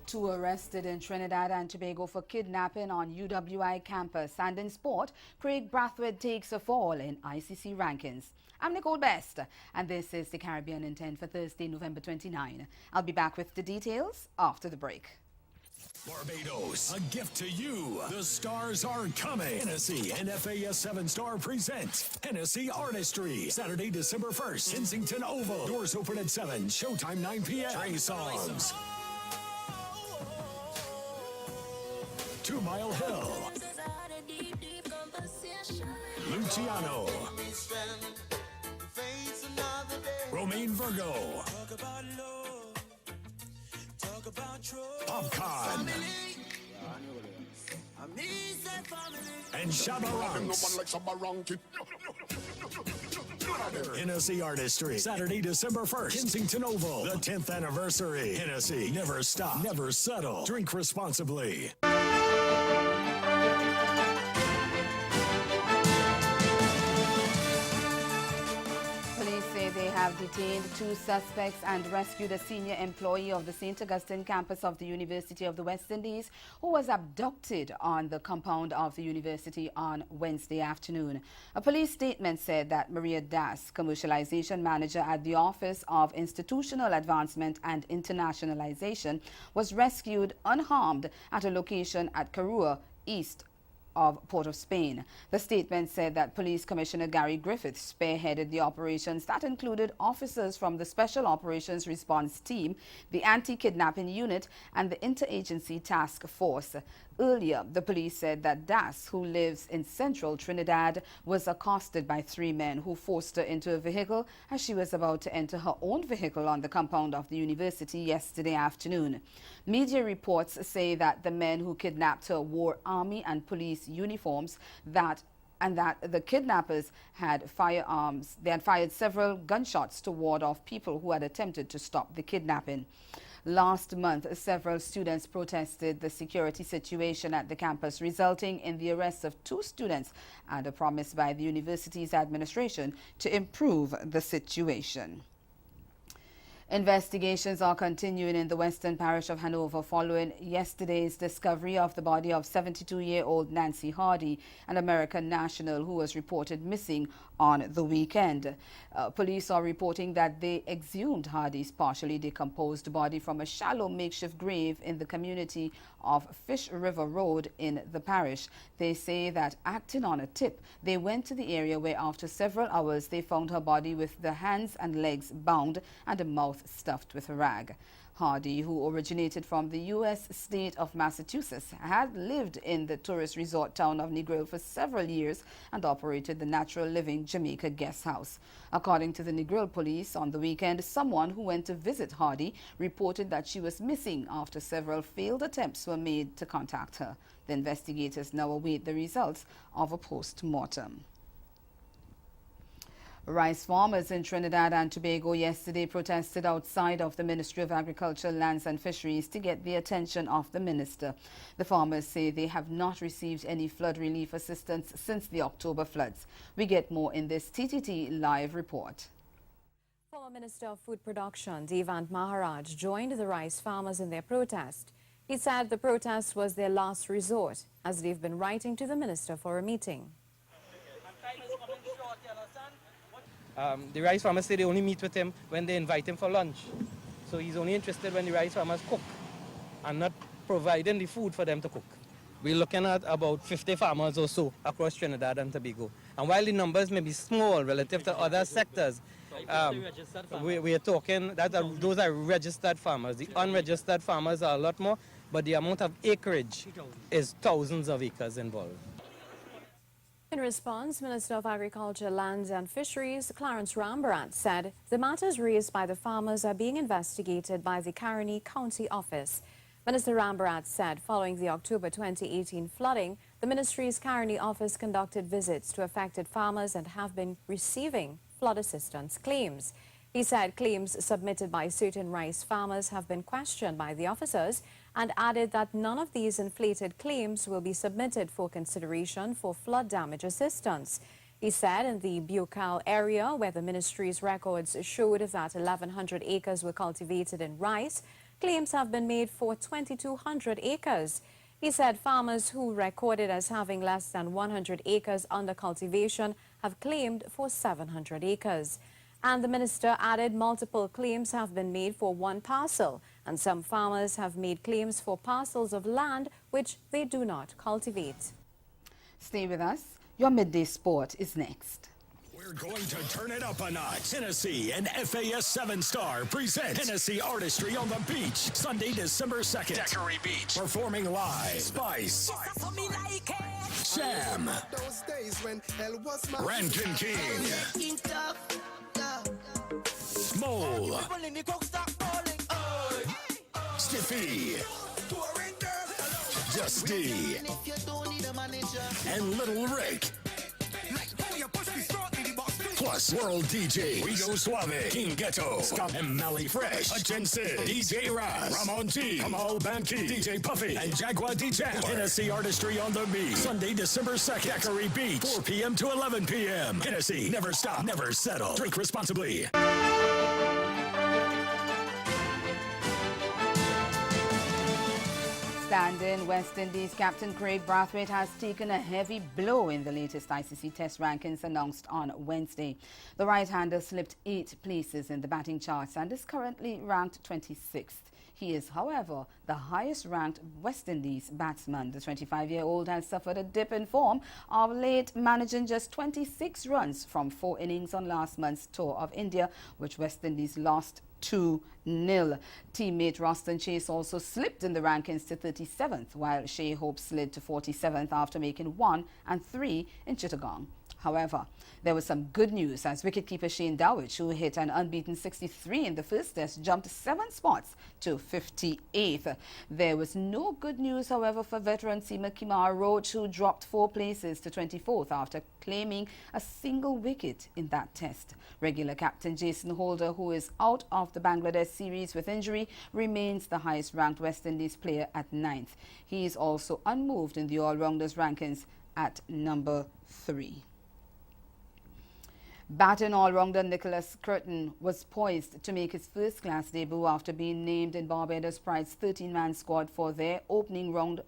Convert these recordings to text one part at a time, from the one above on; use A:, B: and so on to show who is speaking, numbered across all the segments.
A: Two arrested in Trinidad and Tobago for kidnapping on UWI campus. And in sport, Craig Brathwaite takes a fall in ICC rankings. I'm Nicole Best, and this is the Caribbean in 10 for Thursday, November 29. I'll be back with the details after the break.
B: Barbados, a gift to you. The stars are coming. Hennessy and FAS 7-Star present Hennessy Artistry. Saturday, December 1st, Kensington Oval. Doors open at 7, showtime 9 p.m. Trey Songs. 2 Mile Hill. Luciano. Romaine Virgo. Popcorn. And Shabba Ranks. Hennessy Artistry. Saturday, December 1st. Kensington Oval. The 10th anniversary. Hennessy. Never stop. Never settle. Drink responsibly.
A: Police say they have detained 2 suspects and rescued a senior employee of the St. Augustine campus of the University of the West Indies who was abducted on the compound of the university on Wednesday afternoon. A police statement said that Maria Das, commercialization manager at the Office of Institutional Advancement and Internationalization, was rescued unharmed at a location at Karua, east of Port of Spain. The statement said that Police Commissioner Gary Griffiths spearheaded the operations that included officers from the Special Operations Response Team, the Anti-Kidnapping Unit, and the Interagency Task Force. Earlier, the police said that Das, who lives in central Trinidad, was accosted by 3 men who forced her into a vehicle as she was about to enter her own vehicle on the compound of the university yesterday afternoon. Media reports say that the men who kidnapped her wore army and police uniforms and that the kidnappers had firearms. They had fired several gunshots to ward off people who had attempted to stop the kidnapping. Last month, several students protested the security situation at the campus, resulting in the arrest of 2 students and a promise by the university's administration to improve the situation. Investigations are continuing in the western parish of Hanover following yesterday's discovery of the body of 72-year-old Nancy Hardy, an American national who was reported missing on the weekend. Police are reporting that they exhumed Hardy's partially decomposed body from a shallow makeshift grave in the community of Fish River Road in the parish. They say that acting on a tip, they went to the area where after several hours they found her body with the hands and legs bound and a mouth stuffed with a rag. Hardy, who originated from the U.S. state of Massachusetts, had lived in the tourist resort town of Negril for several years and operated the Natural Living Jamaica Guest House. According to the Negril police, on the weekend, someone who went to visit Hardy reported that she was missing after several failed attempts were made to contact her. The investigators now await the results of a post-mortem. Rice farmers in Trinidad and Tobago yesterday protested outside of the Ministry of Agriculture, Lands and Fisheries to get the attention of the minister. The farmers say they have not received any flood relief assistance since the October floods. We get more in this TTT Live report.
C: Former Minister of Food Production, Devant Maharaj, joined the rice farmers in their protest. He said the protest was their last resort, as they've been writing to the minister for a meeting.
D: The rice farmers say they only meet with him when they invite him for lunch. So he's only interested when the rice farmers cook and not providing the food for them to cook. We're looking at about 50 farmers or so across Trinidad and Tobago. And while the numbers may be small relative to other sectors, we are talking that those are registered farmers. The unregistered farmers are a lot more, but the amount of acreage is thousands of acres involved.
C: In response, Minister of Agriculture, Lands and Fisheries, Clarence Rambarat, said the matters raised by the farmers are being investigated by the Caroni County Office. Minister Rambarat said following the October 2018 flooding, the ministry's Caroni office conducted visits to affected farmers and have been receiving flood assistance claims. He said claims submitted by certain rice farmers have been questioned by the officers and added that none of these inflated claims will be submitted for consideration for flood damage assistance. He said in the Buccal area, where the ministry's records showed that 1,100 acres were cultivated in rice, claims have been made for 2,200 acres. He said farmers who recorded as having less than 100 acres under cultivation have claimed for 700 acres. And the minister added multiple claims have been made for one parcel, and some farmers have made claims for parcels of land which they do not cultivate.
A: Stay with us. Your midday sport is next.
B: We're going to turn it up a notch. Hennessy and FAS 7-Star present Hennessy Artistry on the Beach, Sunday, December 2nd. Daiquiri Beach. Performing live, Spice, Sham, Rankin King, Mole, Stiffy, Justy, and Little Rick. Plus, World DJ, Rigo Suave, King Ghetto, Scott and Mally Fresh, Hutchin Sid, DJ Raz, Ramon T, Kamal Banki, DJ Puffy, and Jaguar DJ. Hennessy Artistry on the Beach, Sunday, December 2nd, Daiquiri Beach, 4 p.m. to 11 p.m. Hennessy, never stop, never settle. Drink responsibly.
A: Stand-in West Indies captain Craig Brathwaite has taken a heavy blow in the latest ICC Test rankings announced on Wednesday. The right-hander slipped 8 places in the batting charts and is currently ranked 26th. He is, however, the highest-ranked West Indies batsman. The 25-year-old has suffered a dip in form of late, managing just 26 runs from 4 innings on last month's tour of India, which West Indies lost 2-0. Teammate Roston Chase also slipped in the rankings to 37th, while Shea Hope slid to 47th after making 1 and 3 in Chittagong. However, there was some good news as wicketkeeper Shane Dowich, who hit an unbeaten 63 in the first test, jumped 7 spots to 58th. There was no good news, however, for veteran seamer Kemar Roach, who dropped 4 places to 24th after claiming a single wicket in that test. Regular captain Jason Holder, who is out of the Bangladesh series with injury, remains the highest-ranked West Indies player at 9th. He is also unmoved in the all-rounders rankings at number 3. Baton all-rounder Nicholas Curtin was poised to make his first-class debut after being named in Barbados Pride's 13-man squad for their opening round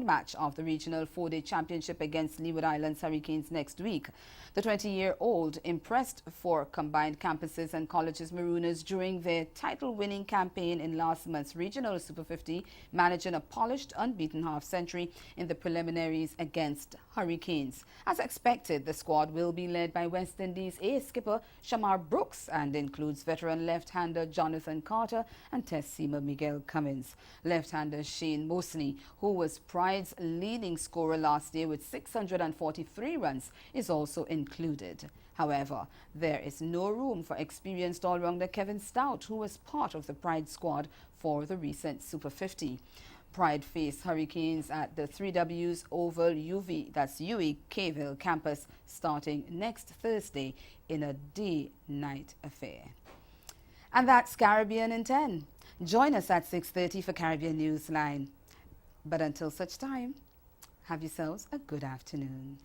A: match of the regional 4-day championship against Leeward Islands Hurricanes next week. The 20-year-old impressed 4 combined campuses and colleges Marooners during their title-winning campaign in last month's regional Super 50, managing a polished, unbeaten half-century in the preliminaries against Hurricanes. As expected, the squad will be led by West Indies ace skipper Shamar Brooks and includes veteran left-hander Jonathan Carter and Test seamer Miguel Cummins. Left-hander Shane Mosley, who was Pride's leading scorer last year with 643 runs, is also included. However, there is no room for experienced all-rounder Kevin Stout, who was part of the Pride squad for the recent Super 50. Pride face Hurricanes at the 3Ws Oval UWE Caville campus starting next Thursday in a day-night affair. And that's Caribbean in 10. Join us at 6:30 for Caribbean Newsline. But until such time, have yourselves a good afternoon.